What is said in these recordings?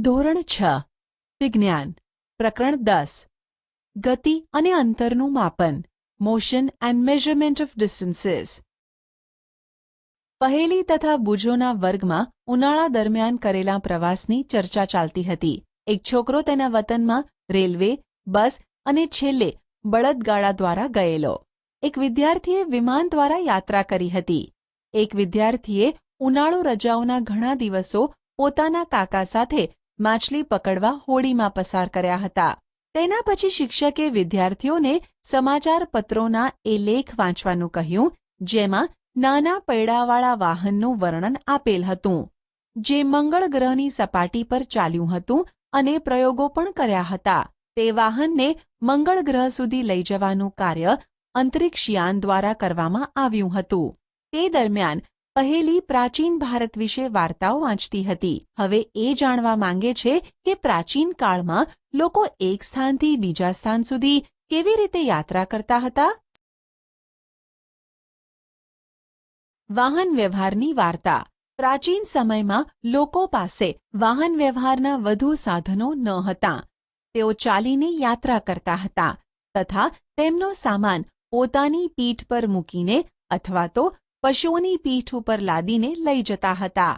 ધોરણ 6 વિજ્ઞાન પ્રકરણ 10 ગતિ અને અંતરનું માપન motion and measurement of distances પહેલી તથા બુજોના વર્ગમાં ઉનાળા દરમિયાન કરેલા પ્રવાસની ચર્ચા ચાલતી હતી. એક છોકરો તેના વતનમાં રેલવે, બસ અને છેલ્લે બળદગાડા દ્વારા ગયેલો. એક વિદ્યાર્થીએ વિમાન દ્વારા યાત્રા કરી હતી. એક વિદ્યાર્થીએ ઉનાળુ રજાઓના ઘણા દિવસો પોતાના કાકા સાથે માછલી પકડવા હોડીમાં પસાર કર્યા હતા. તેના પછી શિક્ષકે વિદ્યાર્થીઓને સમાચાર પત્રોના એ લેખ વાંચવાનું કહ્યું જેમાં નાના પૈડાવાળા વાહનનું વર્ણન આપેલ હતું, જે મંગળ ગ્રહની સપાટી પર ચાલ્યું હતું અને પ્રયોગો પણ કર્યા હતા. તે વાહનને મંગળ ગ્રહ સુધી લઈ જવાનું કાર્ય અંતરિક્ષયાન દ્વારા કરવામાં આવ્યું હતું. તે દરમિયાન પહેલી પ્રાચીન ભારત વિશે વાર્તાઓ વાંચતી હતી. હવે એ જાણવા માંગે છે કે પ્રાચીન કાળમાં લોકો એક સ્થાનથી બીજા સ્થાન સુધી કેવી રીતે યાત્રા કરતા હતા. વાહન વ્યવહારની વાર્તા. પ્રાચીન સમયમાં લોકો પાસે વાહન વ્યવહારના વધુ સાધનો ન હતા. તેઓ ચાલીને યાત્રા કરતા હતા તથા તેમનો સામાન પોતાની પીઠ પર મૂકીને અથવા તો પશુઓની પીઠ ઉપર લાદીને લઈ જતા હતા.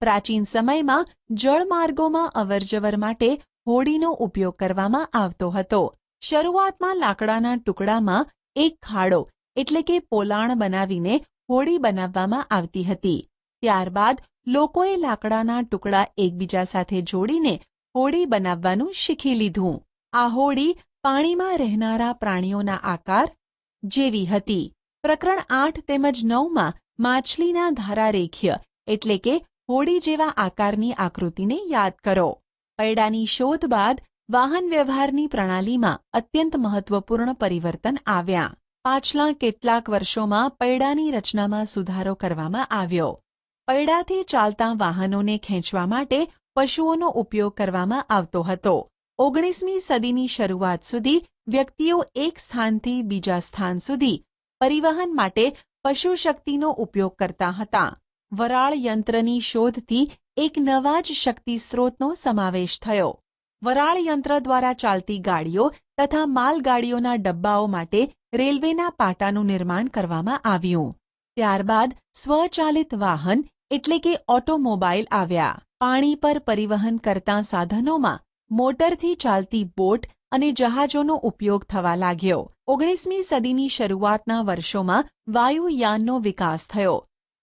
પ્રાચીન સમયમાં જળમાર્ગોમાં અવરજવર માટે હોડીનો ઉપયોગ કરવામાં આવતો હતો. શરૂઆતમાં લાકડાના ટુકડામાં એક ખાડો એટલે કે પોલાણ બનાવીને હોડી બનાવવામાં આવતી હતી. ત્યારબાદ લોકોએ લાકડાના ટુકડા એકબીજા સાથે જોડીને હોડી બનાવવાનું શીખી લીધું. આ હોડી પાણીમાં રહેનારા પ્રાણીઓના આકાર જેવી હતી. પ્રકરણ 8 તેમજ 9માં માછલીના ધારારેખ્ય એટલે કે હોડી જેવા આકારની આકૃતિને યાદ કરો. પૈડાની શોધ બાદ વાહન વ્યવહારની પ્રણાલીમાં અત્યંત મહત્વપૂર્ણ પરિવર્તન આવ્યા. પાછલા કેટલાક વર્ષોમાં પૈડાની રચનામાં સુધારો કરવામાં આવ્યો. પૈડાથી ચાલતા વાહનોને ખેંચવા માટે પશુઓનો ઉપયોગ કરવામાં આવતો હતો. 19મી સદીની શરૂઆત સુધી વ્યક્તિઓ એક સ્થાનથી બીજા સ્થાન સુધી પરિવહન માટે પશુશક્તિનો ઉપયોગ કરતા હતા. વરાળ યંત્રની શોધથી એક નવા જ શક્તિ સ્ત્રોતનો સમાવેશ થયો. વરાળ યંત્ર દ્વારા ચાલતી ગાડીઓ તથા માલગાડીઓના ડબ્બાઓ માટે રેલવેના પાટાનું નિર્માણ કરવામાં આવ્યું. ત્યારબાદ સ્વચાલિત વાહન એટલે કે ઓટોમોબાઈલ આવ્યા. પાણી પર પરિવહન કરતા સાધનોમાં મોટરથી ચાલતી બોટ અને જહાજોનો ઉપયોગ થવા લાગ્યો. 19મી સદીની શરૂઆતના વર્ષોમાં વાયુયાનનો વિકાસ થયો.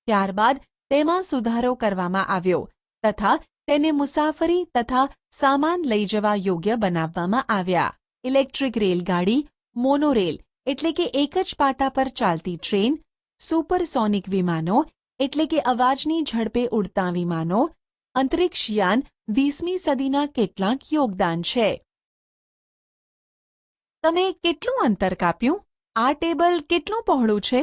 ત્યારબાદ તેમાં સુધારો કરવામાં આવ્યો તથા તેને મુસાફરી તથા સામાન લઈ જવા યોગ્ય બનાવવામાં આવ્યા. ઇલેક્ટ્રિક રેલગાડી, મોનોરેલ એટલે કે એક જ પાટા પર ચાલતી ટ્રેન, સુપરસોનિક વિમાનો એટલે કે અવાજની ઝડપે ઉડતા વિમાનો, અંતરિક્ષયાન 20મી સદીના કેટલાક યોગદાન છે. તમે કેટલું અંતર કાપ્યું? આ ટેબલ કેટલું પહોળું છે?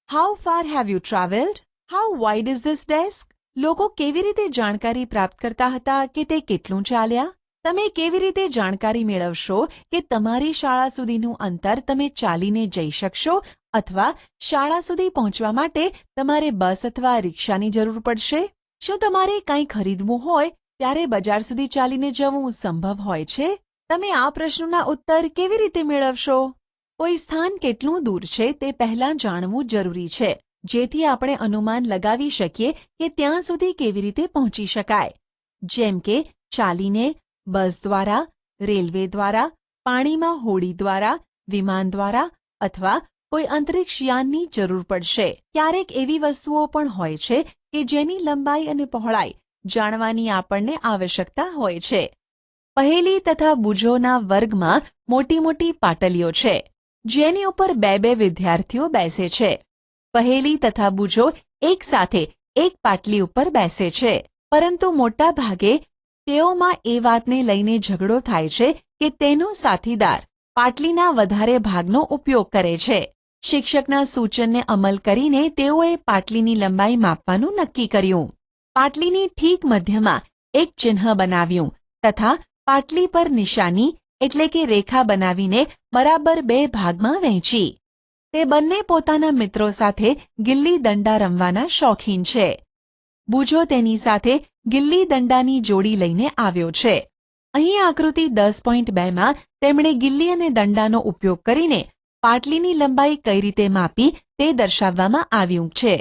How far have you travelled? How wide is this desk? લોકો કેવી રીતે જાણકારી પ્રાપ્ત કરતા હતા કે તે કેટલું ચાલ્યા? તમે કેવી રીતે જાણકારી મેળવશો કે તમારી શાળા સુધીનું અંતર તમે ચાલીને જઈ શકશો અથવા શાળા સુધી પહોંચવા માટે તમારે બસ અથવા રિક્ષાની જરૂર પડશે? શું તમારે કંઈ ખરીદવું હોય ત્યારે બજાર સુધી ચાલીને જવું સંભવ હોય છે? તમે આ પ્રશ્નોના ઉત્તર કેવી રીતે મેળવશો? કોઈ સ્થાન કેટલું દૂર છે તે પહેલાં જાણવું જરૂરી છે, જેથી આપણે અનુમાન લગાવી શકીએ કે ત્યાં સુધી કેવી રીતે પહોંચી શકાય. જેમ કે ચાલીને, બસ દ્વારા, રેલવે દ્વારા, પાણીમાં હોડી દ્વારા, વિમાન દ્વારા અથવા કોઈ અંતરિક્ષયાનની જરૂર પડશે. ક્યારેક એવી વસ્તુઓ પણ હોય છે કે જેની લંબાઈ અને પહોળાઈ જાણવાની આપણને આવશ્યકતા હોય છે. પહેલી તથા બુજોના વર્ગમાં મોટી મોટી પાટલીઓ છે જેની ઉપર બે વિદ્યાર્થીઓ બેસે છે. પહેલી તથા બુજો એક સાથે એક પાટલી ઉપર બેસે છે, પરંતુ મોટા ભાગે તેઓમાં એ વાતને લઈને ઝઘડો થાય છે કે તેનો સાથીદાર પાટલીના વધારે ભાગનો ઉપયોગ કરે છે. શિક્ષકના સૂચનને અમલ કરીને તેઓએ પાટલીની લંબાઈ માપવાનું નક્કી કર્યું. પાટલીની ઠીક મધ્યમાં એક ચિહ્ન બનાવ્યું તથા પાટલી પર નિશાની એટલે કે રેખા બનાવીને બરાબર 2 ભાગમાં વહેંચી. તે બંને પોતાના મિત્રો સાથે ગિલ્લી દંડા રમવાના શોખીન છે. બુજો તેની સાથે ગિલ્લી દંડાની જોડી લઈને આવ્યો છે. અહીં આકૃતિ 10.2માં તેમણે ગિલ્લી અને દંડાનો ઉપયોગ કરીને પાટલીની લંબાઈ કઈ રીતે માપી તે દર્શાવવામાં આવ્યું છે.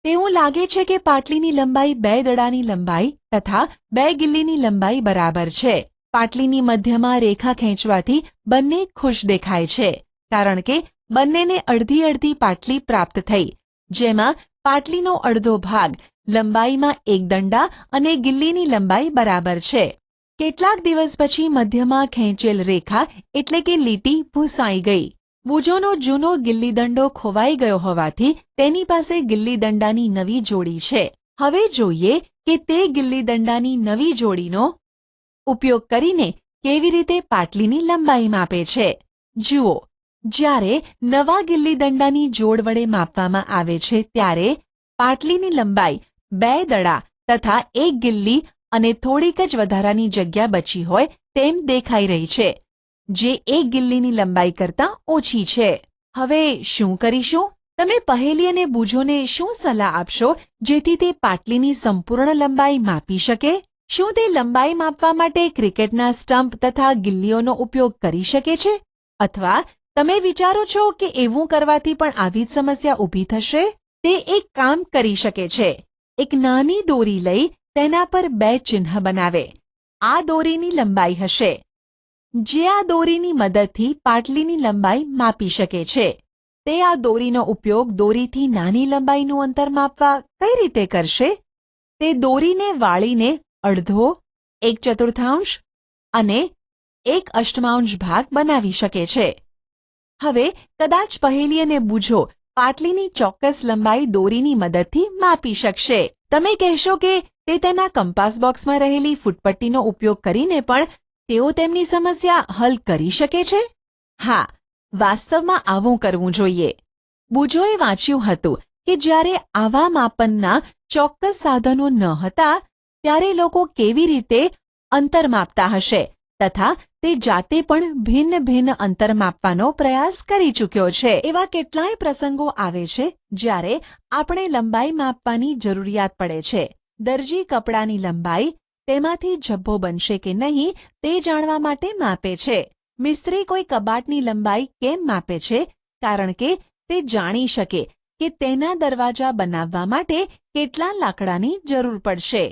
તેવું લાગે છે કે પાટલીની લંબાઈ 2 દડાની લંબાઈ તથા 2 ગિલ્લીની લંબાઈ બરાબર છે. પાટલીની મધ્યમાં રેખા ખેંચવાથી બંને ખુશ દેખાય છે, કારણ કે બંનેને અડધી અડધી પાટલી પ્રાપ્ત થઈ, જેમાં પાટલીનો અડધો ભાગ લંબાઈમાં 1 દંડા અને ગિલ્લીની લંબાઈ બરાબર છે. કેટલાક દિવસ પછી મધ્યમાં ખેંચેલ રેખા એટલે કે લીટી ભૂંસાઈ ગઈ. બુજોનો જૂનો ગિલ્લી દંડો ખોવાઈ ગયો હોવાથી તેની પાસે ગિલ્લી દંડાની નવી જોડી છે. હવે જોઈએ કે તે ગિલ્લી દંડાની નવી જોડીનો ઉપયોગ કરીને કેવી રીતે પાટલીની લંબાઈ માપે છે. જુઓ, જ્યારે નવા ગિલ્લી દંડાની જોડ વડે માપવામાં આવે છે ત્યારે પાટલીની લંબાઈ 2 દડા તથા 1 ગિલ્લી અને થોડીક જ વધારાની જગ્યા બચી હોય તેમ દેખાઈ રહી છે, જે 1 ગિલ્લીની લંબાઈ કરતાં ઓછી છે. હવે શું કરીશું? તમે પહેલી અને બુજોને શું સલાહ આપશો જેથી તે પાટલીની સંપૂર્ણ લંબાઈ માપી શકે? શું તે લંબાઈ માપવા માટે ક્રિકેટના સ્ટમ્પ તથા ગિલ્લીઓનો ઉપયોગ કરી શકે છે? અથવા તમે વિચારો છો કે એવું કરવાથી પણ આવી જ સમસ્યા ઊભી થશે? તે એક કામ કરી શકે છે. એક નાની દોરી લઈ તેના પર 2 ચિહ્ન બનાવે. આ દોરીની લંબાઈ હશે, જે આ દોરીની મદદથી પાટલીની લંબાઈ માપી શકે છે. તે આ દોરીનો ઉપયોગ દોરીથી નાની લંબાઈનું અંતર માપવા કઈ રીતે કરશે? તે દોરીને વાળીને અડધો, 1/4 અને 1/8 ભાગ બનાવી શકે છે. હવે કદાચ પહેલી અને બુજો પાટલીની ચોક્કસ લંબાઈ દોરીની મદદથી માપી શકશે. તમે કહેશો કે તે તેના કંપાસ બોક્સમાં રહેલી ફૂટપટ્ટીનો ઉપયોગ કરીને પણ તેઓ તેમની સમસ્યા હલ કરી શકે છે? હા, વાસ્તવમાં આવું કરવું જોઈએ. બુજોએ વાંચ્યું હતું કે જ્યારે આવા માપનના ચોક્કસ સાધનો ન હતા ત્યારે લોકો કેવી રીતે અંતર માપતા હશે તથા તે જાતે પણ ભિન્ન ભિન્ન અંતર માપવાનો પ્રયાસ કરી ચૂક્યો છે. એવા કેટલાય પ્રસંગો આવે છે જ્યારે આપણે લંબાઈ માપવાની જરૂરિયાત પડે છે. દરજી કપડાની લંબાઈ, તેમાંથી ઝભ્ભો બનશે કે નહીં તે જાણવા માટે માપે છે. મિસ્ત્રી કોઈ કબાટની લંબાઈ કેમ માપે છે? કારણ કે તે જાણી શકે કે તેના દરવાજા બનાવવા માટે કેટલા લાકડાની જરૂર પડશે.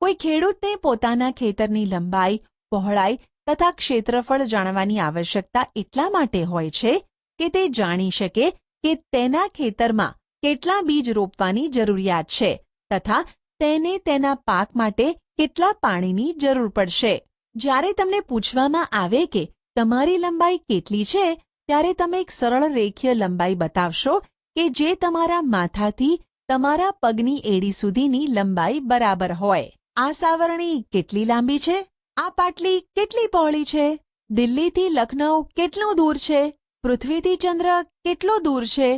કોઈ ખેડૂતને પોતાના ખેતરની લંબાઈ, પહોળાઈ તથા ક્ષેત્રફળ જાણવાની આવશ્યકતા એટલા માટે હોય છે કે તે જાણી શકે કે તેના ખેતરમાં કેટલા બીજ રોપવાની જરૂરિયાત છે તથા તેને તેના પાક માટે કેટલા પાણીની જરૂર પડશે. જ્યારે તમને પૂછવામાં આવે કે તમારી લંબાઈ કેટલી છે ત્યારે તમે એક સરળ રેખીય લંબાઈ બતાવશો કે જે તમારા માથાથી તમારા પગની એડી સુધીની લંબાઈ બરાબર હોય. આ સાવરણી કેટલી લાંબી છે? આ પાટલી કેટલી પહોળી છે? દિલ્હીથી લખનઉ કેટલું દૂર છે? પૃથ્વીથી ચંદ્ર કેટલો દૂર છે?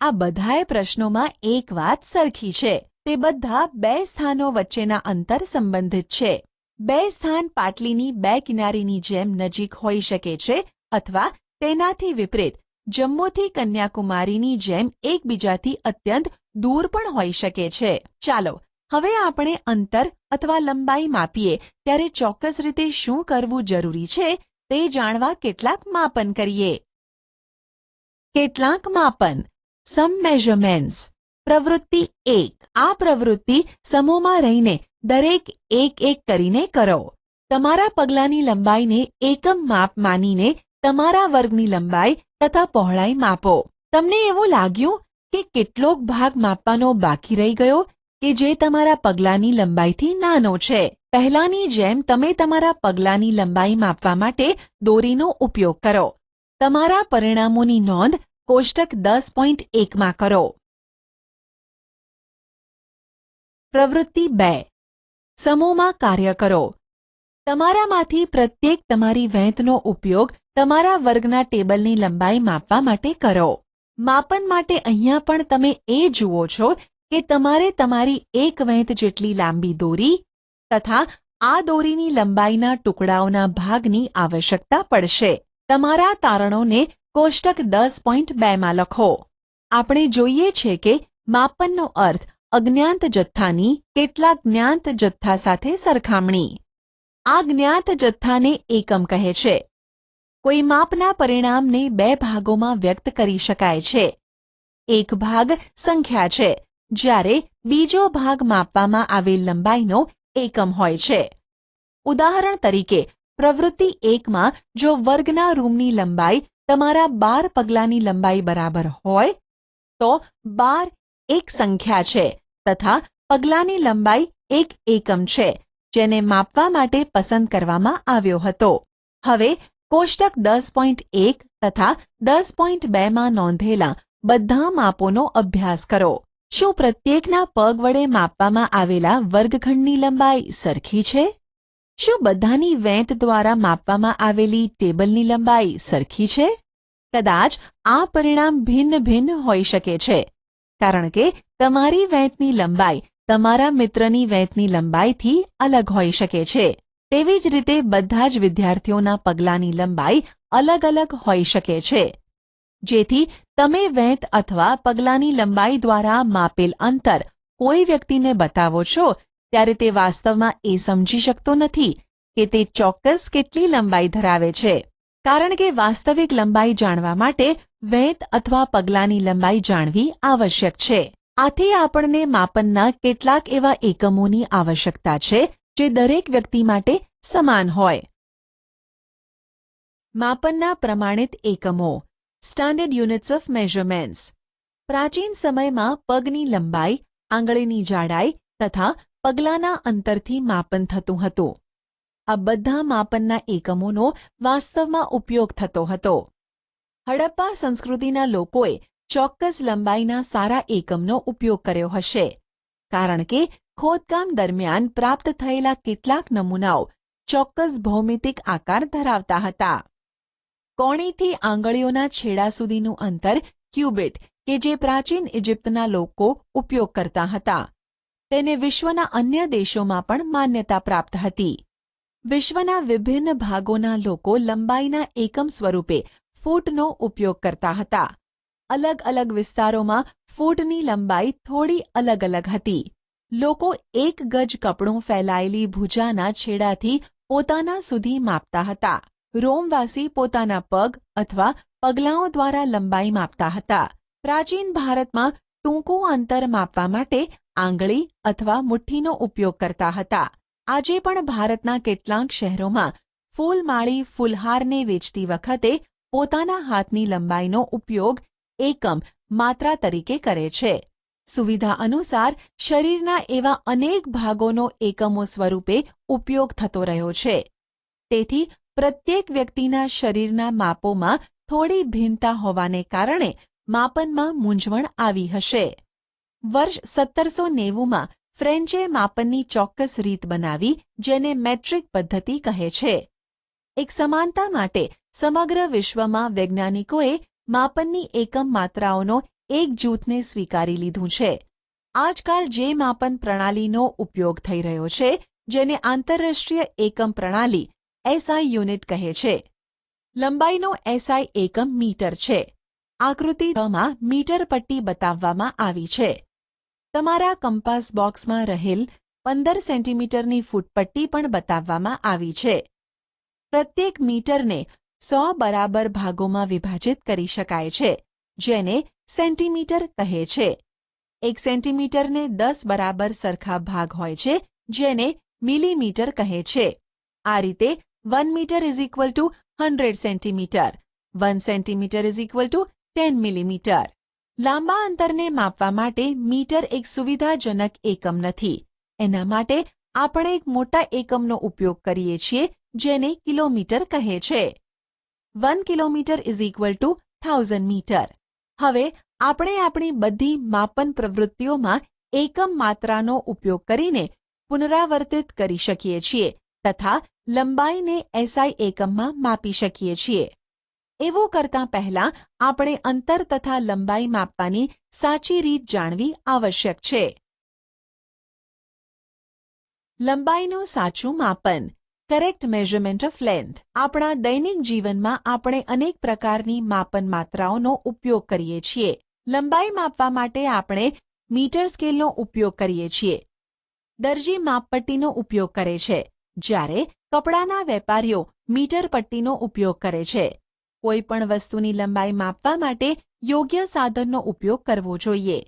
આ બધાય પ્રશ્નોમાં એક વાત સરખી છે. તે બધા 2 સ્થાનો વચ્ચેના અંતર સંબંધિત છે. 2 સ્થાન પાટલીની 2 કિનારીની જેમ નજીક હોઈ શકે છે અથવા તેનાથી વિપરીત જમ્મુથી કન્યાકુમારીની જેમ એકબીજાથી અત્યંત દૂર પણ હોઈ શકે છે. ચાલો હવે આપણે અંતર અથવા લંબાઈ માપીએ ત્યારે ચોક્કસ રીતે શું કરવું જરૂરી છે તે જાણવા કેટલાક માપન કરીએ. કેટલાક માપન. સમ મેઝરમેન્ટ્સ. પ્રવૃત્તિ 1. આ પ્રવૃત્તિ સમૂહમાં રહીને દરેક એક કરીને કરો. તમારા પગલાંની લંબાઈને એકમ માપ માનીને તમારા વર્ગની લંબાઈ તથા પહોળાઈ માપો. તમને એવું લાગ્યું કે કેટલોક ભાગ માપવાનો બાકી રહી ગયો કે જે તમારા પગલાંની લંબાઈથી નાનો છે? પહેલાની જેમ તમે તમારા પગલાંની લંબાઈ માપવા માટે દોરીનો ઉપયોગ કરો. તમારા પરિણામોની નોંધ કોષ્ટક 10.1માં કરો. પ્રવૃત્તિ 2. સમૂહમાં કાર્ય કરો. તમારામાંથી પ્રત્યેક તમારી વહેંચનો ઉપયોગ તમારા વર્ગના ટેબલની લંબાઈ માપવા માટે કરો. માપન માટે અહીંયા પણ તમે એ જુઓ છો કે તમારે તમારી એક વહેંચ જેટલી લાંબી દોરી તથા આ દોરીની લંબાઈના ટુકડાઓના ભાગની આવશ્યકતા પડશે. તમારા તારણોને કોષ્ટક 10.2માં લખો. આપણે જોઈએ છે કે માપનનો અર્થ અજ્ઞાત જથ્થાની કેટલાક જ્ઞાત જથ્થા સાથે સરખામણી. આ જ્ઞાત જથ્થાને એકમ કહે છે. કોઈ માપના પરિણામને બે ભાગોમાં વ્યક્ત કરી શકાય છે. એક ભાગ સંખ્યા છે, જ્યારે બીજો ભાગ માપવામાં આવેલ લંબાઈનો એકમ હોય છે. ઉદાહરણ તરીકે, પ્રવૃત્તિ 1માં જો વર્ગના રૂમની લંબાઈ તમારા 12 પગલાંની લંબાઈ બરાબર હોય તો 12 એક સંખ્યા છે તથા પગલાંની લંબાઈ એક એકમ છે, જેને માપવા માટે પસંદ કરવામાં આવ્યો હતો. હવે કોષ્ટક 10.1 તથા 10.2માં નોંધેલા બધા માપોનો અભ્યાસ કરો. શું પ્રત્યેકના પગ વડે માપવામાં આવેલા વર્ગખંડની લંબાઈ સરખી છે? શું બધાની વેંત દ્વારા માપવામાં આવેલી ટેબલની લંબાઈ સરખી છે? કદાચ આ પરિણામ ભિન્ન ભિન્ન હોઈ શકે છે, કારણ કે તમારી વેંતની લંબાઈ તમારા મિત્રની વેંતની લંબાઈથી અલગ હોઈ શકે છે. તેવી જ રીતે બધા જ વિદ્યાર્થીઓના પગલાંની લંબાઈ અલગ અલગ હોઈ શકે છે. જેથી તમે વેંત અથવા પગલાંની લંબાઈ દ્વારા માપેલ અંતર કોઈ વ્યક્તિને બતાવો છો ત્યારે તે વાસ્તવમાં એ સમજી શકતો નથી કે તે ચોક્કસ કેટલી લંબાઈ ધરાવે છે, કારણ કે વાસ્તવિક લંબાઈ જાણવા માટે વેંત અથવા પગલાંની લંબાઈ જાણવી આવશ્યક છે. આથી આપણને માપનના કેટલાક એવા એકમોની આવશ્યકતા છે જે દરેક વ્યક્તિ માટે સમાન હોય. માપનના પ્રમાણિત એકમો સ્ટાન્ડર્ડ યુનિટ્સ ઓફ મેઝરમેન્ટ્સ. પ્રાચીન સમયમાં પગની લંબાઈ, આંગળીની જાડાઈ તથા પગલાંના અંતરથી માપન થતું હતું. આ બધા માપનના એકમોનો વાસ્તવમાં ઉપયોગ થતો હતો. હડપ્પા સંસ્કૃતિના લોકોએ ચોક્કસ લંબાઈના સારા એકમનો ઉપયોગ કર્યો હશે, કારણ કે ખોદકામ દરમિયાન પ્રાપ્ત થયેલા કેટલાક નમૂનાઓ ચોક્કસ ભૌમિતિક આકાર ધરાવતા હતા. કોણીથી આંગળીઓના છેડા સુધીનું અંતર ક્યુબિટ કે જે પ્રાચીન ઇજિપ્તના લોકો ઉપયોગ કરતા હતા, તેને વિશ્વના અન્ય દેશોમાં પણ માન્યતા પ્રાપ્ત હતી. વિશ્વના વિભિન્ન ભાગોના લોકો લંબાઈના એકમ સ્વરૂપે ફૂટનો ઉપયોગ કરતા હતા. અલગ અલગ વિસ્તારોમાં ફૂટની લંબાઈ થોડી અલગ અલગ હતી. લોકો 1 ગજ કપડું ફેલાયેલી ભુજાના છેડાથી પોતાના સુધી માપતા હતા. રોમવાસી પોતાના પગ અથવા પગલાંઓ દ્વારા લંબાઈ માપતા હતા. પ્રાચીન ભારતમાં ટૂંકું અંતર માપવા માટે આંગળી અથવા મુઠ્ઠીનો ઉપયોગ કરતા હતા. આજે પણ ભારતના કેટલાક શહેરોમાં ફૂલમાળી ફૂલહારને વેચતી વખતે પોતાના હાથની લંબાઈનો ઉપયોગ એકમ માત્રા તરીકે કરે છે. સુવિધા અનુસાર શરીરના એવા અનેક ભાગોનો એકમો સ્વરૂપે ઉપયોગ થતો રહ્યો છે. તેથી પ્રત્યેક વ્યક્તિના શરીરના માપોમાં થોડી ભિન્નતા હોવાને કારણે માપનમાં મૂંઝવણ આવી હશે. વર્ષ 1790માં ફ્રેન્ચે માપનની ચોક્કસ રીત બનાવી, જેને મેટ્રિક પદ્ધતિ કહે છે. એક સમાનતા માટે સમગ્ર વિશ્વમાં વૈજ્ઞાનિકોએ માપનની એકમ માત્રાઓનો એક જૂથને સ્વીકારી લીધું છે. આજકાલ જે માપન પ્રણાલીનો ઉપયોગ થઈ રહ્યો છે, જેને આંતરરાષ્ટ્રીય એકમ પ્રણાલી એસઆઈ યુનિટ કહે છે. લંબાઈનો એસઆઈ એકમ મીટર છે. આકૃતિ 6માં મીટર પટ્ટી બતાવવામાં આવી છે. તમારા કંપાસ બોક્સમાં રહેલ 15 સેન્ટીમીટરની ફૂટપટ્ટી પણ બતાવવામાં આવી છે. પ્રત્યેક મીટરને 100 બરાબર ભાગોમાં વિભાજિત કરી શકાય છે, જેને સેન્ટીમીટર કહે છે. 1 સેન્ટીમીટરને 10 બરાબર સરખા ભાગ હોય છે, જેને મિલીમીટર કહે છે. આ રીતે 1 metre is equal to 100 centimetre, 1 centimetre is equal to 10 millimetre. લાંબા અંતરને માપવા માટે મીટર એક સુવિધાજનક એકમ નથી. એના માટે આપણે એક મોટા એકમનો ઉપયોગ કરીએ છીએ, જેને કિલોમીટર કહે છે. 1 kilometre is equal to 1000 metre. હવે આપણે આપણી બધી માપન પ્રવૃત્તિઓમાં એકમ માત્રાનો ઉપયોગ કરીને પુનરાવર્તિત કરી શકીએ છીએ તથા લંબાઈને એસઆઈ એકમમાં માપી શકીએ છીએ. એવું કરતાં પહેલાં આપણે અંતર તથા લંબાઈ માપવાની સાચી રીત જાણવી આવશ્યક છે. લંબાઈનું સાચું માપન, કરેક્ટ મેઝરમેન્ટ ઓફ લેન્થ. આપણા દૈનિક જીવનમાં આપણે અનેક પ્રકારની માપન માત્રાઓનો ઉપયોગ કરીએ છીએ. લંબાઈ માપવા માટે આપણે મીટર સ્કેલનો ઉપયોગ કરીએ છીએ. દરજી માપપટ્ટીનો ઉપયોગ કરે છે, જ્યારે કપડાના વેપારીઓ મીટર પટ્ટીનો ઉપયોગ કરે છે. કોઈ પણ વસ્તુની લંબાઈ માપવા માટે યોગ્ય સાધનનો ઉપયોગ કરવો જોઈએ.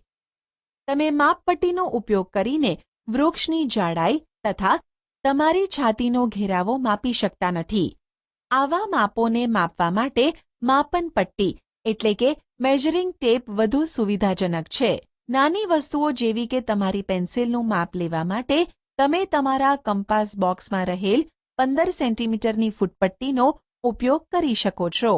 તમે માપપટ્ટીનો ઉપયોગ કરીને વૃક્ષની જાડાઈ તથા તમારી છાતીનો ઘેરાવો માપી શકતા નથી. આવા માપોને માપવા માટે માપન પટ્ટી એટલે કે મેઝરિંગ ટેપ વધુ સુવિધાજનક છે. નાની વસ્તુઓ જેવી કે તમારી પેન્સિલનું માપ લેવા માટે તમે તમારા કંપાસ બોક્સમાં રહેલ 15 સેન્ટીમીટરની ફૂટપટ્ટીનો ઉપયોગ કરી શકો છો.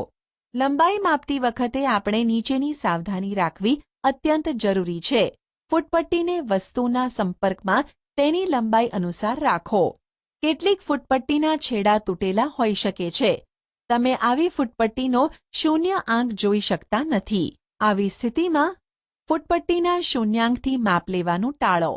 લંબાઈ માપતી વખતે આપણે નીચેની સાવધાની રાખવી અત્યંત જરૂરી છે. ફૂટપટ્ટીને વસ્તુના સંપર્કમાં તેની લંબાઈ અનુસાર રાખો. કેટલીક ફૂટપટ્ટીના છેડા તૂટેલા હોઈ શકે છે. તમે આવી ફૂટપટ્ટીનો શૂન્ય આંક જોઈ શકતા નથી. આવી સ્થિતિમાં ફૂટપટ્ટીના શૂન્યાંકથી માપ લેવાનું ટાળો.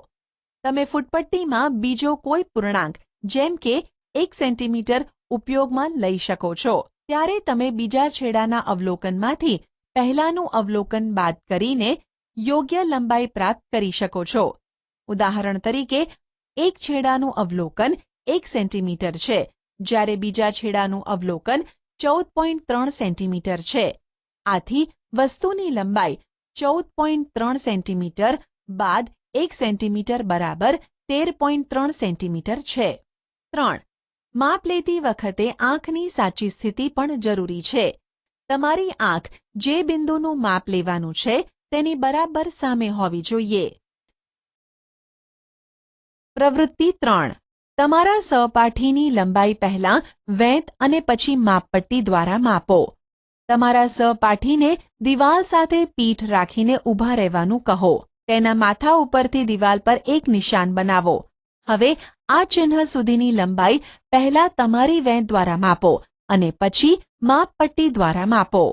તમે ફૂટપટ્ટીમાં બીજો કોઈ પૂર્ણાંક જેમ કે 1 સેન્ટીમીટર ઉપયોગમાં લઈ શકો છો. ત્યારે તમે બીજા છેડાના અવલોકનમાંથી પહેલાનું અવલોકન બાદ કરીને યોગ્ય લંબાઈ પ્રાપ્ત કરી શકો છો. ઉદાહરણ તરીકે, એક છેડાનું અવલોકન 1 સેન્ટીમીટર છે, જ્યારે બીજા છેડાનું અવલોકન 14.3 સેન્ટીમીટર છે. આથી વસ્તુની લંબાઈ 14.3 સેન્ટીમીટર બાદ 1 સેન્ટીમીટર બરાબર 13.3 સેન્ટીમીટર છે. 3. માપ લેતી વખતે આંખની સાચી સ્થિતિ પણ જરૂરી છે. તમારી આંખ જે બિંદુનું માપ લેવાનું છે તેની બરાબર સામે હોવી જોઈએ. પ્રવૃત્તિ 3. તમારા સહપાઠીની લંબાઈ પહેલાં વેંત અને પછી માપપટ્ટી દ્વારા માપો. તમારા સહપાઠીને દિવાલ સાથે પીઠ રાખીને ઊભા રહેવાનું કહો. તેના માથા ઉપરથી દિવાલ પર એક નિશાન બનાવો. હવે આ ચિહ્ન સુધીની લંબાઈ પહેલા તમારી વેંત દ્વારા માપો અને પછી માપપટ્ટી દ્વારા માપો.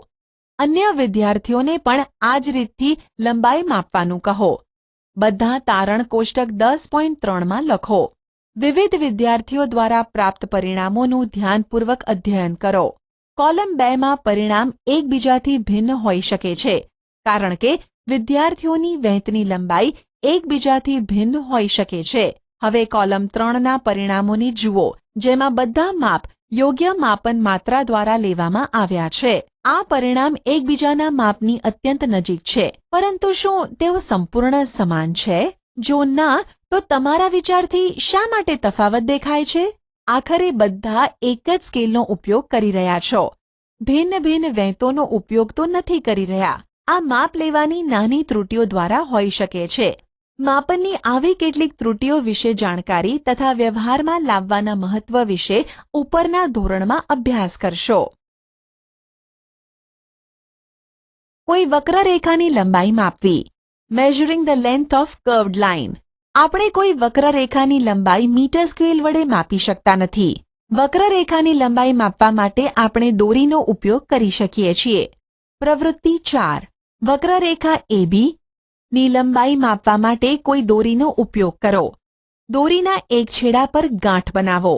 અન્ય વિદ્યાર્થીઓને પણ આ જ રીતથી લંબાઈ માપવાનું કહો. બધા તારણ કોષ્ટક 10.3માં લખો. વિવિધ વિદ્યાર્થીઓ દ્વારા પ્રાપ્ત પરિણામોનું ધ્યાનપૂર્વક અધ્યયન કરો. કોલમ 2માં પરિણામ એકબીજાથી ભિન્ન હોઈ શકે છે, કારણ કે વિદ્યાર્થીઓની વેંતની લંબાઈ એકબીજાથી ભિન્ન હોઈ શકે છે. હવે કોલમ 3ના પરિણામોને જુઓ, જેમાં બધા માપ યોગ્ય માપન માત્રા દ્વારા લેવામાં આવ્યા છે. આ પરિણામ એકબીજાના માપની અત્યંત નજીક છે, પરંતુ શું તેઓ સંપૂર્ણ સમાન છે? જો ના, તો તમારા વિચારથી શા માટે તફાવત દેખાય છે? આખરે બધા એક જ સ્કેલનો ઉપયોગ કરી રહ્યા છો. ભિન્ન ભિન્ન વેંતોનો ઉપયોગ તો નથી કરી રહ્યા. આ માપ લેવાની નાની ત્રુટીઓ દ્વારા હોઈ શકે છે. માપનની આવી કેટલીક ત્રુટીઓ વિશે જાણકારી તથા વ્યવહારમાં લાવવાના મહત્વ વિશે ઉપરના ધોરણમાં અભ્યાસ કરશો. કોઈ વક્રરેખાની લંબાઈ માપવી. Measuring the length of curved line. આપણે કોઈ વક્રરેખાની લંબાઈ મીટર સ્કેલ વડે માપી શકતા નથી. વક્રરેખાની લંબાઈ માપવા માટે આપણે દોરીનો ઉપયોગ કરી શકીએ છીએ. પ્રવૃત્તિ 4. વક્રરેખા AB ની લંબાઈ માપવા માટે કોઈ દોરીનો ઉપયોગ કરો. દોરીના એક છેડા પર ગાંઠ બનાવો.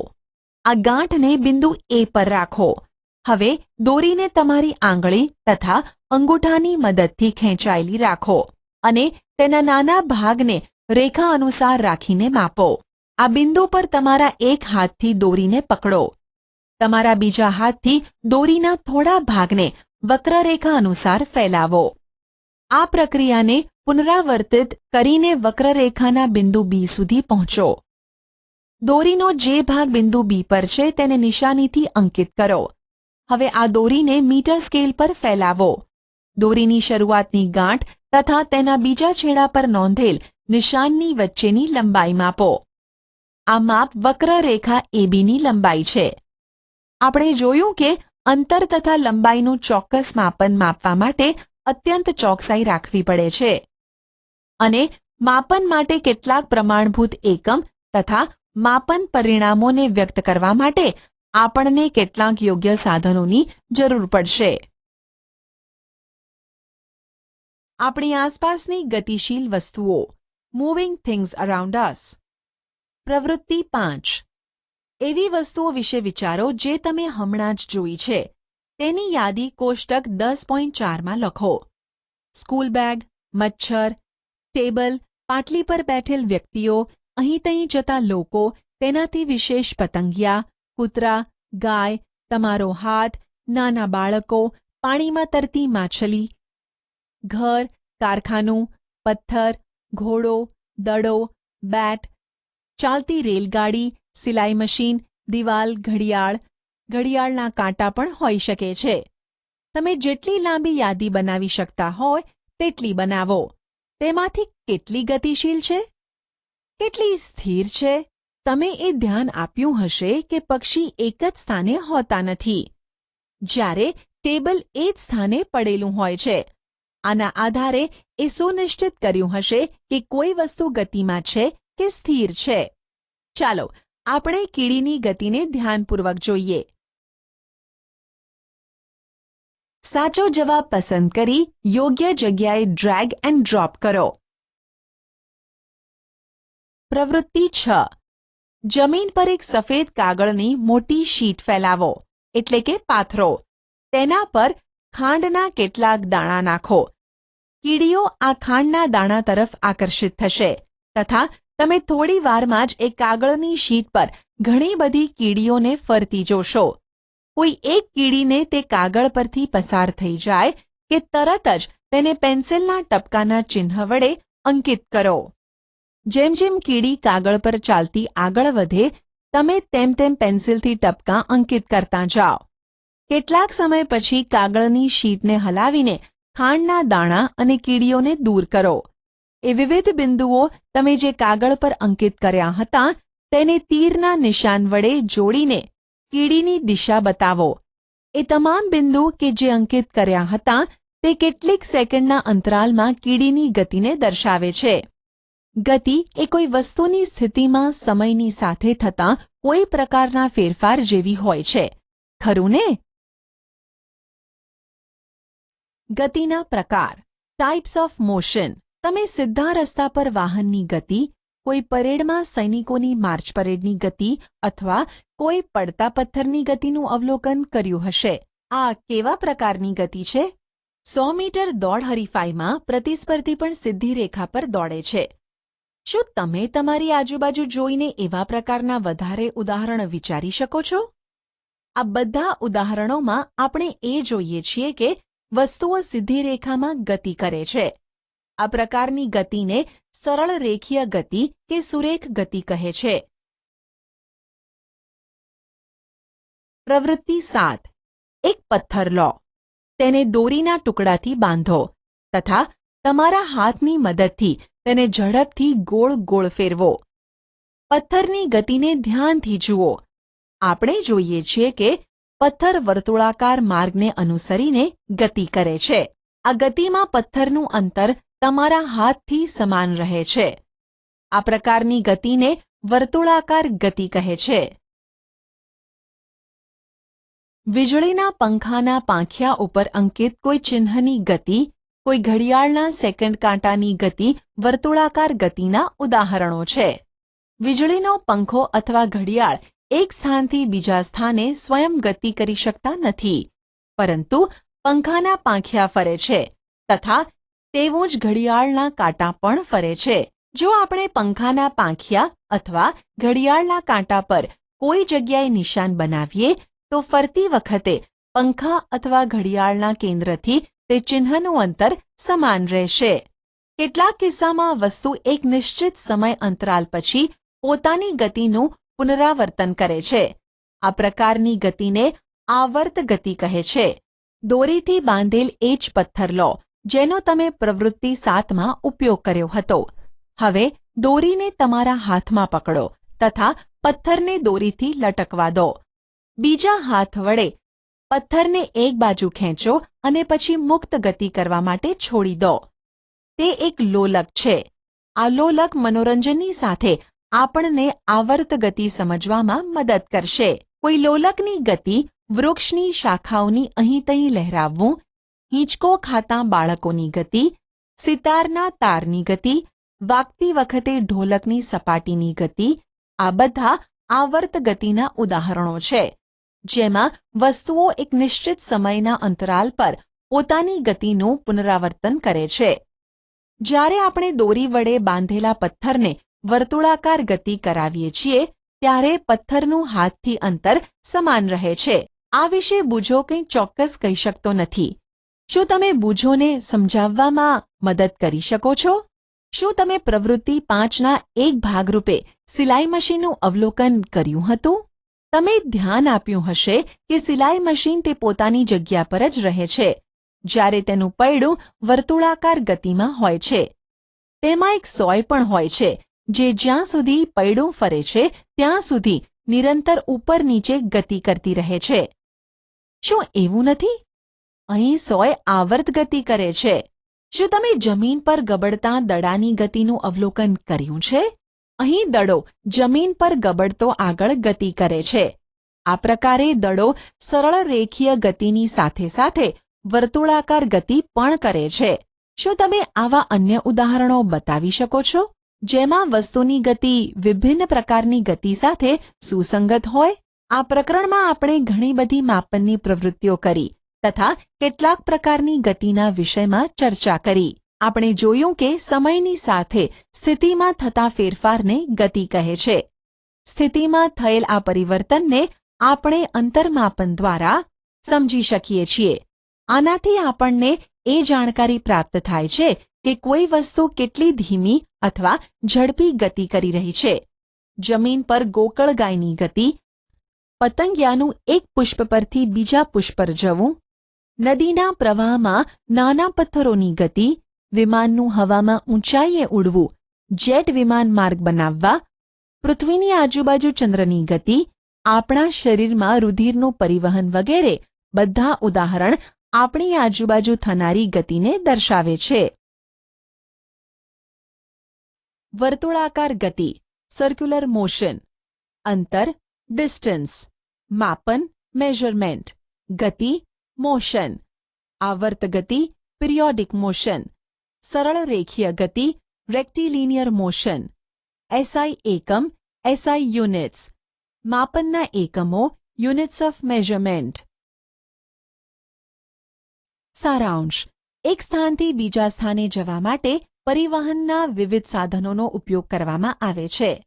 આ ગાંઠને બિંદુ A પર રાખો. હવે દોરીને તમારી આંગળી તથા અંગૂઠાની મદદથી ખેંચાયેલી રાખો અને તેના નાના ભાગને રેખા અનુસાર રાખીને માપો. આ બિંદુ પર તમારા એક હાથથી દોરીને પકડો. તમારા બીજા હાથથી દોરીના થોડા ભાગને વક્રરેખા અનુસાર ફેલાવો. આ પ્રક્રિયાને પુનરાવર્તિત કરીને વક્રરેખાના બિંદુ B સુધી પહોંચો. દોરીનો જે ભાગ બિંદુ B પર છે તેને નિશાનીથી અંકિત કરો. હવે આ દોરીને મીટર સ્કેલ પર ફેલાવો. દોરીની શરૂઆતની ગાંઠ તથા તેના બીજા છેડા પર નોંધેલ નિશાનની વચ્ચેની લંબાઈ માપો. આ માપ વક્રરેખા ABની લંબાઈ છે. આપણે જોયું કે અંતર તથા લંબાઈનું ચોક્કસ માપન માપવા માટે અત્યંત ચોકસાઈ રાખવી પડે છે અને માપન માટે કેટલાક પ્રમાણભૂત એકમ તથા માપન પરિણામોને વ્યક્ત કરવા માટે આપણને કેટલાક યોગ્ય સાધનોની જરૂર પડશે. આપણી આસપાસની ગતિશીલ વસ્તુઓ. મૂવિંગ થિંગ્સ અરાઉન્ડ અસ. પ્રવૃત્તિ 5. એવી વસ્તુઓ વિશે વિચારો જે તમે હમણાં જ જોઈ છે. તેની યાદી કોષ્ટક 10.4માં લખો. સ્કૂલ બેગ, મચ્છર, ટેબલ, પાટલી પર બેઠેલ વ્યક્તિઓ, અહીં તહીં જતા લોકો, તેનાથી વિશેષ પતંગિયા, કૂતરા, ગાય, તમારો હાથ, નાના બાળકો, પાણીમાં તરતી માછલી, ઘર, કારખાનું, પથ્થર, ઘોડો, દડો, બેટ, ચાલતી રેલગાડી, સિલાઈ મશીન, દિવાલ, ઘડિયાળ, ઘડિયાળના કાંટા પણ હોઈ શકે છે. તમે જેટલી લાંબી યાદી બનાવી શકતા હોય તેટલી બનાવો. તેમાંથી કેટલી ગતિશીલ છે, કેટલી સ્થિર છે? તમે એ ધ્યાન આપ્યું હશે કે પક્ષી એક જ સ્થાને હોતા નથી, જ્યારે ટેબલ એ જ સ્થાને પડેલું હોય છે. આના આધારે એ સુનિશ્ચિત કર્યું હશે કે કોઈ વસ્તુ ગતિમાં છે કે સ્થિર છે. ચાલો આપણે કીડીની ગતિને ધ્યાનપૂર્વક જોઈએ. સાચો જવાબ પસંદ કરી યોગ્ય જગ્યાએ ડ્રેગ એન્ડ ડ્રોપ કરો. પ્રવૃત્તિ 6. જમીન પર એક સફેદ કાગળની મોટી શીટ ફેલાવો, એટલે કે પાથરો. તેના પર ખાંડના કેટલાક દાણા નાખો. કીડીઓ આ ખાંડના દાણા તરફ આકર્ષિત થશે તથા તમે થોડી વારમાં જ એ કાગળની શીટ પર ઘણી બધી કીડીઓને ફરતી જોશો. કોઈ એક કીડીને તે કાગળ પરથી પસાર થઈ જાય કે તરત જ તેને પેન્સિલના ટપકાના ચિહ્ન વડે અંકિત કરો. જેમ જેમ કીડી કાગળ પર ચાલતી આગળ વધે, તમે તેમ તેમ પેન્સિલથી ટપકા અંકિત કરતા જાઓ. કેટલાક સમય પછી કાગળની શીટને હલાવીને ખાંડના દાણા અને કીડીઓને દૂર કરો. એ વિવિધ બિંદુઓ તમે જે કાગળ પર અંકિત કર્યા હતા તેને તીરના નિશાન વડે જોડીને કીડીની દિશા બતાવો. એ તમામ બિંદુ કે જે અંકિત કર્યા હતા તે કેટલીક સેકન્ડના અંતરાલમાં કીડીની ગતિને દર્શાવે છે. ગતિ એ કોઈ વસ્તુની સ્થિતિમાં સમયની સાથે થતા કોઈ પ્રકારના ફેરફાર જેવી હોય છે, ખરું ને? ગતિના પ્રકાર. Types of motion. તમે સીધા રસ્તા પર વાહનની ગતિ, કોઈ પરેડમાં સૈનિકોની માર્ચ પરેડની ગતિ અથવા કોઈ પડતા પથ્થરની ગતિનું અવલોકન કર્યું હશે. આ કેવા પ્રકારની ગતિ છે? 100 મીટર દોડ હરીફાઈમાં પ્રતિસ્પર્ધી પણ સીધી રેખા પર દોડે છે. શું તમે તમારી આજુબાજુ જોઈને એવા પ્રકારના વધારે ઉદાહરણ વિચારી શકો છો? આ બધા ઉદાહરણોમાં આપણે એ જોઈએ છીએ કે વસ્તુઓ સીધી રેખામાં ગતિ કરે છે. આ પ્રકારની ગતિને સરળ રેખીય ગતિ કે સુરેખ ગતિ કહે છે. પ્રવૃત્તિ 7. એક પથ્થર લો, તેને દોરીના ટુકડાથી બાંધો તથા તમારા હાથની મદદથી તેને ઝડપથી ગોળ ગોળ ફેરવો. પથ્થરની ગતિને ધ્યાનથી જુઓ. આપણે જોઈએ છીએ કે પથ્થર વર્તુળાકાર માર્ગને અનુસરીને ગતિ કરે છે. આ ગતિમાં પથ્થરનું અંતર તમારા હાથથી સમાન રહે છે. આ પ્રકારની ગતિને વર્તુળાકાર ગતિ કહે છે. વીજળીના પંખાના પાંખિયા ઉપર અંકિત કોઈ ચિહ્નની ગતિ, કોઈ ઘડિયાળના સેકન્ડ કાંટાની ગતિ વર્તુળાકાર ગતિના ઉદાહરણો છે. વીજળીનો પંખો અથવા ઘડિયાળ એક સ્થાનથી બીજા સ્થાને સ્વયં ગતિ કરી શકતા નથી, પરંતુ પંખાના પાંખિયા ફરે છે તથા તેવું જ ઘડિયાળના કાંટા પણ ફરે છે. જો આપણે પંખાના પાંખિયા અથવા ઘડિયાળના કાંટા પર કોઈ જગ્યાએ નિશાન બનાવીએ તો ફરતી વખતે પંખા અથવા ઘડિયાળના કેન્દ્રથી તે ચિહ્નનું અંતર સમાન રહેશે. કેટલાક કિસ્સામાં વસ્તુ એક નિશ્ચિત સમય અંતરાલ પછી પોતાની ગતિનું પુનરાવર્તન કરે છે. આ પ્રકારની ગતિને આવર્ત ગતિ કહે છે. દોરીથી બાંધેલ એ જ પથ્થર લો જેનો તમે પ્રવૃત્તિ 7માં ઉપયોગ કર્યો હતો. હવે દોરીને તમારા હાથમાં પકડો તથા પથ્થરને દોરીથી લટકવા દો. બીજા હાથ વડે પથ્થરને એક બાજુ ખેંચો અને પછી મુક્ત ગતિ કરવા માટે છોડી દો. તે એક લોલક છે. આ લોલક મનોરંજનની સાથે આપણને આવર્ત ગતિ સમજવામાં મદદ કરશે. કોઈ લોલકની ગતિ વૃક્ષની શાખાઓની અહીં તહીં લહેરાવવું, હિંચકો ખાતા બાળકોની ગતિ, સિતારના તારની ગતિ, વાગતી વખતે ઢોલકની સપાટીની ગતિ, આ બધા આવર્ત ગતિના ઉદાહરણો છે, જેમાં વસ્તુઓ એક નિશ્ચિત સમયના અંતરાલ પર પોતાની ગતિનું પુનરાવર્તન કરે છે. જ્યારે આપણે દોરી વડે બાંધેલા પથ્થરને વર્તુળાકાર ગતિ કરાવીએ છીએ ત્યારે પથ્થરનું હાથથી અંતર સમાન રહે છે. આ વિશે બુજો કંઈ ચોક્કસ કહી શકતો નથી. શું તમે બુજોને સમજાવવામાં મદદ કરી શકો છો? શું તમે પ્રવૃત્તિ 5ના એક ભાગરૂપે સિલાઈ મશીનનું અવલોકન કર્યું હતું? તમે ધ્યાન આપ્યું હશે કે સિલાઈ મશીન તે પોતાની જગ્યા પર જ રહે છે જ્યારે તેનું પૈડું વર્તુળાકાર ગતિમાં હોય છે. તેમાં એક સોય પણ હોય છે જે જ્યાં સુધી પૈડું ફરે છે ત્યાં સુધી નિરંતર ઉપર નીચે ગતિ કરતી રહે છે. શું એવું નથી? અહીં સોય આવર્ત ગતિ કરે છે. શું તમે જમીન પર ગબડતા દડાની ગતિનું અવલોકન કર્યું છે? અહીં દડો જમીન પર ગબડતો આગળ ગતિ કરે છે. આ પ્રકારે દડો સરળ રેખીય ગતિની સાથે સાથે વર્તુળાકાર ગતિ પણ કરે છે. શું તમે આવા અન્ય ઉદાહરણો બતાવી શકો છો જેમાં વસ્તુની ગતિ વિભિન્ન પ્રકારની ગતિ સાથે સુસંગત હોય? આ પ્રકરણમાં આપણે ઘણી બધી માપનની પ્રવૃત્તિઓ કરી તથા કેટલાક પ્રકારની ગતિના વિષયમાં ચર્ચા કરી. આપણે જોયું કે સમયની સાથે સ્થિતિમાં થતા ફેરફારને ગતિ કહે છે. સ્થિતિમાં થયેલ આ પરિવર્તનને આપણે અંતરમાપન દ્વારા સમજી શકીએ છીએ. આનાથી આપણને એ જાણકારી પ્રાપ્ત થાય છે કે કોઈ વસ્તુ કેટલી ધીમી અથવા ઝડપી ગતિ કરી રહી છે. જમીન પર ગોકળગાયની ગતિ, પતંગિયાનું એક પુષ્પ પરથી બીજા પુષ્પ પર જવું, નદીના પ્રવાહમાં નાના પથ્થરોની ગતિ, વિમાનનું હવામાં ઊંચાઈએ ઉડવું, જેટ વિમાન માર્ગ બનાવવા, પૃથ્વીની આજુબાજુ ચંદ્રની ગતિ, આપણા શરીરમાં રુધિરનું પરિવહન વગેરે બધા ઉદાહરણ આપણી આજુબાજુ થનારી ગતિને દર્શાવે છે. વર્તુળાકાર ગતિ, સર્ક્યુલર મોશન. અંતર, ડિસ્ટન્સ. માપન, મેઝરમેન્ટ. ગતિ, મોશન. આવર્ત ગતિ, પિરિયોડિક મોશન. સરળ રેખીય ગતિ, રેક્ટિલિનિયર મોશન. એસઆઈ એકમ, એસઆઈ યુનિટ્સ. માપનના એકમો, યુનિટ્સ ઓફ મેઝરમેન્ટ. સારાંશ. એક સ્થાનથી બીજા સ્થાને જવા માટે પરિવહનના વિવિધ સાધનોનો ઉપયોગ કરવામાં આવે છે.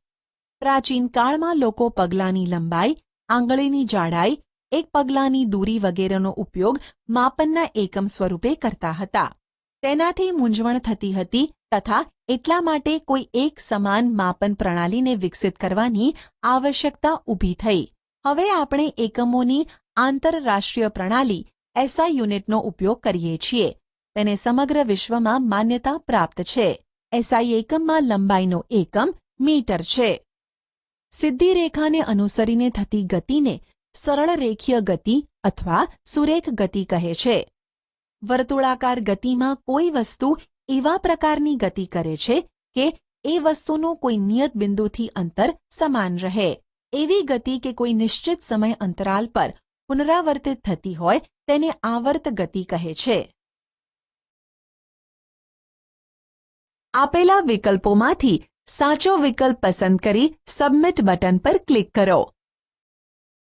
પ્રાચીન કાળમાં લોકો પગલાંની લંબાઈ, આંગળીની જાડાઈ, એક પગલાંની દૂરી વગેરેનો ઉપયોગ માપનના એકમ સ્વરૂપે કરતા હતા. તેનાથી મૂંઝવણ થતી હતી તથા એટલા માટે કોઈ એક સમાન માપન પ્રણાલીને વિકસિત કરવાની આવશ્યકતા ઊભી થઈ. હવે આપણે એકમોની આંતરરાષ્ટ્રીય પ્રણાલી એસઆઈ યુનિટનો ઉપયોગ કરીએ છીએ. તેને સમગ્ર વિશ્વમાં માન્યતા પ્રાપ્ત છે. એસઆઈ એકમમાં લંબાઈનો એકમ મીટર છે. સીધી રેખાને અનુસરીને થતી ગતિને સરળ રેખીય ગતિ અથવા સુરેખ ગતિ કહે છે. વર્તુળાકાર ગતિમાં કોઈ વસ્તુ એવા પ્રકારની ગતિ કરે છે કે એ વસ્તુનું કોઈ નિયત બિંદુથી અંતર સમાન રહે. એવી ગતિ કે કોઈ નિશ્ચિત સમય અંતરાલ પર પુનરાવર્તિત થતી હોય તેને આવર્ત ગતિ કહે છે. આપેલા વિકલ્પોમાંથી સાચો વિકલ્પ પસંદ કરી સબમિટ બટન પર ક્લિક કરો.